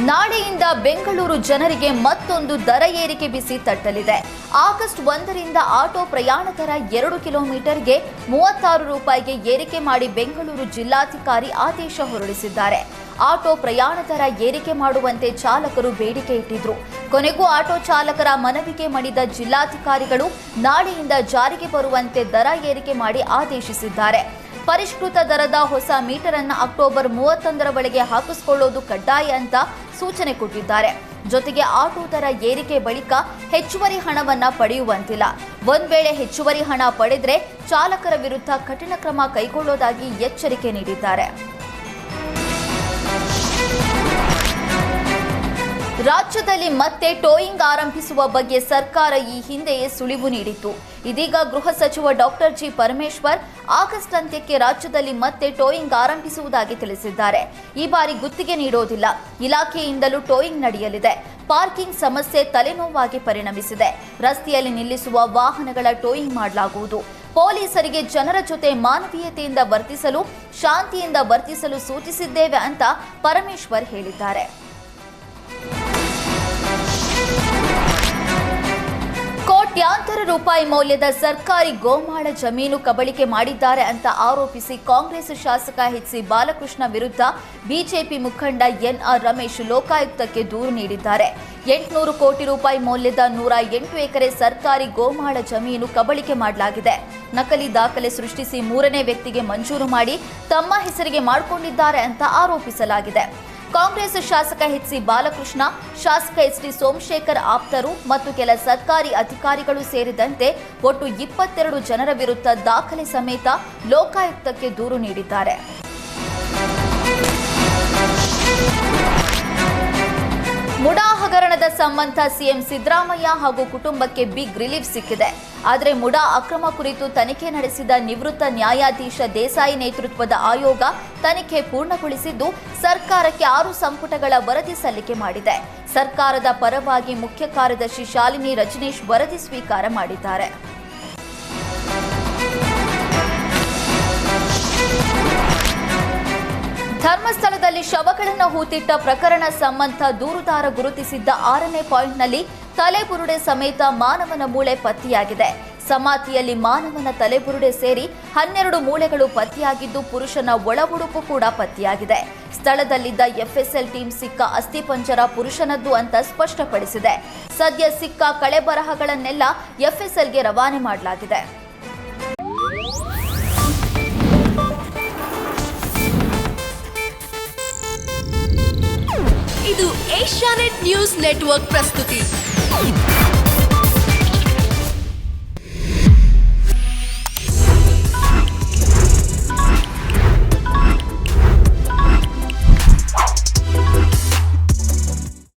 ನಾಳೆಯಿಂದ ಬೆಂಗಳೂರು ಜನರಿಗೆ ಮತ್ತೊಂದು ದರ ಏರಿಕೆ ಬಿಸಿ ತಟ್ಟಲಿದೆ. ಆಗಸ್ಟ್ 1ರಿಂದ ಆಟೋ ಪ್ರಯಾಣ ದರ 2 ಕಿಲೋಮೀಟರ್ಗೆ 36 ರೂಪಾಯಿಗೆ ಏರಿಕೆ ಮಾಡಿ ಬೆಂಗಳೂರು ಜಿಲ್ಲಾಧಿಕಾರಿ ಆದೇಶ ಹೊರಡಿಸಿದ್ದಾರೆ. ಆಟೋ ಪ್ರಯಾಣ ದರ ಏರಿಕೆ ಮಾಡುವಂತೆ ಚಾಲಕರು ಬೇಡಿಕೆ ಇಟ್ಟಿದ್ರು. ಕೊನೆಗೂ ಆಟೋ ಚಾಲಕರ ಮನವಿಗೆ ಮಣಿದ ಜಿಲ್ಲಾಧಿಕಾರಿಗಳು ನಾಳೆಯಿಂದ ಜಾರಿಗೆ ಬರುವಂತೆ ದರ ಏರಿಕೆ ಮಾಡಿ ಆದೇಶಿಸಿದ್ದಾರೆ. ಪರಿಷ್ಕೃತ ದರದ ಹೊಸ ಮೀಟರ್ ಅನ್ನು ಅಕ್ಟೋಬರ್ 31ರ ಒಳಗೆ ಹಾಕಿಸಿಕೊಳ್ಳೋದು ಕಡ್ಡಾಯ ಅಂತ ಸೂಚನೆ ಕೊಟ್ಟಿದ್ದಾರೆ. ಜೊತೆಗೆ ಆಟೋ ದರ ಏರಿಕೆ ಬಳಿಕ ಹೆಚ್ಚುವರಿ ಹಣವನ್ನ ಪಡೆಯುವಂತಿಲ್ಲ. ಒಂದ್ ವೇಳೆ ಹೆಚ್ಚುವರಿ ಹಣ ಪಡೆದ್ರೆ ಚಾಲಕರ ವಿರುದ್ಧ ಕಠಿಣ ಕ್ರಮ ಕೈಗೊಳ್ಳೋದಾಗಿ ಎಚ್ಚರಿಕೆ ನೀಡಿದ್ದಾರೆ. ರಾಜ್ಯದಲ್ಲಿ ಮತ್ತೆ ಟೋಯಿಂಗ್ ಆರಂಭಿಸುವ ಬಗ್ಗೆ ಸರ್ಕಾರ ಈ ಹಿಂದೆಯೇ ಸುಳಿವು ನೀಡಿತ್ತು. ಇದೀಗ ಗೃಹ ಸಚಿವ ಡಾಕ್ಟರ್ ಜಿ ಪರಮೇಶ್ವರ್ ಆಗಸ್ಟ್ ಅಂತ್ಯಕ್ಕೆ ರಾಜ್ಯದಲ್ಲಿ ಮತ್ತೆ ಟೋಯಿಂಗ್ ಆರಂಭಿಸುವುದಾಗಿ ತಿಳಿಸಿದ್ದಾರೆ. ಈ ಬಾರಿ ಗುತ್ತಿಗೆ ನೀಡೋದಿಲ್ಲ, ಇಲಾಖೆಯಿಂದಲೂ ಟೋಯಿಂಗ್ ನಡೆಯಲಿದೆ. ಪಾರ್ಕಿಂಗ್ ಸಮಸ್ಯೆ ತಲೆನೋವಾಗಿ ಪರಿಣಮಿಸಿದೆ. ರಸ್ತೆಯಲ್ಲಿ ನಿಲ್ಲಿಸುವ ವಾಹನಗಳ ಟೋಯಿಂಗ್ ಮಾಡಲಾಗುವುದು. ಪೊಲೀಸರಿಗೆ ಜನರ ಜೊತೆ ಮಾನವೀಯತೆಯಿಂದ ವರ್ತಿಸಲು, ಶಾಂತಿಯಿಂದ ವರ್ತಿಸಲು ಸೂಚಿಸಿದ್ದೇವೆ ಅಂತ ಪರಮೇಶ್ವರ್ ಹೇಳಿದ್ದಾರೆ. ಕೋಟ್ಯಾಂತರ ರೂಪಾಯಿ ಮೌಲ್ಯದ ಸರ್ಕಾರಿ ಗೋಮಾಳ ಜಮೀನು ಕಬಳಿಕೆ ಮಾಡಿದ್ದಾರೆ ಅಂತ ಆರೋಪಿಸಿ ಕಾಂಗ್ರೆಸ್ ಶಾಸಕ ಎಚ್.ಸಿ. ಬಾಲಕೃಷ್ಣ ವಿರುದ್ಧ ಬಿಜೆಪಿ ಮುಖಂಡ ಎನ್.ಆರ್. ರಮೇಶ್ ಲೋಕಾಯುಕ್ತಕ್ಕೆ ದೂರು ನೀಡಿದ್ದಾರೆ. 800 ಕೋಟಿ ರೂಪಾಯಿ ಮೌಲ್ಯದ 108 ಎಕರೆ ಸರ್ಕಾರಿ ಗೋಮಾಳ ಜಮೀನು ಕಬಳಿಕೆ ಮಾಡಲಾಗಿದೆ. ನಕಲಿ ದಾಖಲೆ ಸೃಷ್ಟಿಸಿ 3ನೇ ವ್ಯಕ್ತಿಗೆ ಮಂಜೂರು ಮಾಡಿ ತಮ್ಮ ಹೆಸರಿಗೆ ಮಾಡಿಕೊಂಡಿದ್ದಾರೆ ಅಂತ ಆರೋಪಿಸಲಾಗಿದೆ. ಕಾಂಗ್ರೆಸ್ ಶಾಸಕ ಎಚ್.ಸಿ. ಬಾಲಕೃಷ್ಣ, ಶಾಸಕ ಎಚ್.ಡಿ. ಸೋಮಶೇಖರ್ ಆಪ್ತರು ಮತ್ತು ಕೆಲ ಸರ್ಕಾರಿ ಅಧಿಕಾರಿಗಳು ಸೇರಿದಂತೆ ಒಟ್ಟು 22 ಜನರ ವಿರುದ್ಧ ದಾಖಲೆ ಸಮೇತ ಲೋಕಾಯುಕ್ತಕ್ಕೆ ದೂರು ನೀಡಿದ್ದಾರೆ. ಮುಡಾ ಹಗರಣದ ಸಂಬಂಧ ಸಿಎಂ ಸಿದ್ದರಾಮಯ್ಯ ಹಾಗೂ ಕುಟುಂಬಕ್ಕೆ ಬಿಗ್ ರಿಲೀಫ್ ಸಿಕ್ಕಿದೆ. ಆದರೆ ಮುಡಾ ಅಕ್ರಮ ಕುರಿತು ತನಿಖೆ ನಡೆಸಿದ ನಿವೃತ್ತ ನ್ಯಾಯಾಧೀಶ ದೇಸಾಯಿ ನೇತೃತ್ವದ ಆಯೋಗ ತನಿಖೆ ಪೂರ್ಣಗೊಳಿಸಿದ್ದು ಸರ್ಕಾರಕ್ಕೆ 6 ಸಂಪುಟಗಳ ವರದಿ ಸಲ್ಲಿಕೆ ಮಾಡಿದೆ. ಸರ್ಕಾರದ ಪರವಾಗಿ ಮುಖ್ಯ ಕಾರ್ಯದರ್ಶಿ ಶಾಲಿನಿ ರಜನೀಶ್ ವರದಿ ಸ್ವೀಕಾರ ಮಾಡಿದ್ದಾರೆ. ಧರ್ಮಸ್ಥಳದಲ್ಲಿ ಶವಗಳನ್ನು ಹೂತಿಟ್ಟ ಪ್ರಕರಣ ಸಂಬಂಧ ದೂರುದಾರ ಗುರುತಿಸಿದ್ದ 6ನೇ ಪಾಯಿಂಟ್ನಲ್ಲಿ ತಲೆಬುರುಡೆ ಸಮೇತ ಮಾನವನ ಮೂಳೆ ಪತ್ತೆಯಾಗಿದೆ. ಸಮಾಧಿಯಲ್ಲಿ ಮಾನವನ ತಲೆಬುರುಡೆ ಸೇರಿ 12 ಮೂಳೆಗಳು ಪತ್ತೆಯಾಗಿದ್ದು ಪುರುಷನ ಒಳ ಉಡುಪು ಕೂಡ ಪತ್ತೆಯಾಗಿದೆ. ಸ್ಥಳದಲ್ಲಿದ್ದ ಎಫ್ಎಸ್ಎಲ್ ಟೀಮ್ ಸಿಕ್ಕ ಅಸ್ಥಿಪಂಜರ ಪುರುಷನದ್ದು ಅಂತ ಸ್ಪಷ್ಟಪಡಿಸಿದೆ. ಸದ್ಯ ಸಿಕ್ಕ ಕಳೆಬರಹಗಳನ್ನೆಲ್ಲ ಎಫ್ಎಸ್ಎಲ್ಗೆ ರವಾನೆ ಮಾಡಲಾಗಿದೆ. ಇದು ಏಷ್ಯಾನೆಟ್ ನ್ಯೂಸ್ ನೆಟ್ವರ್ಕ್ ಪ್ರಸ್ತುತಿ.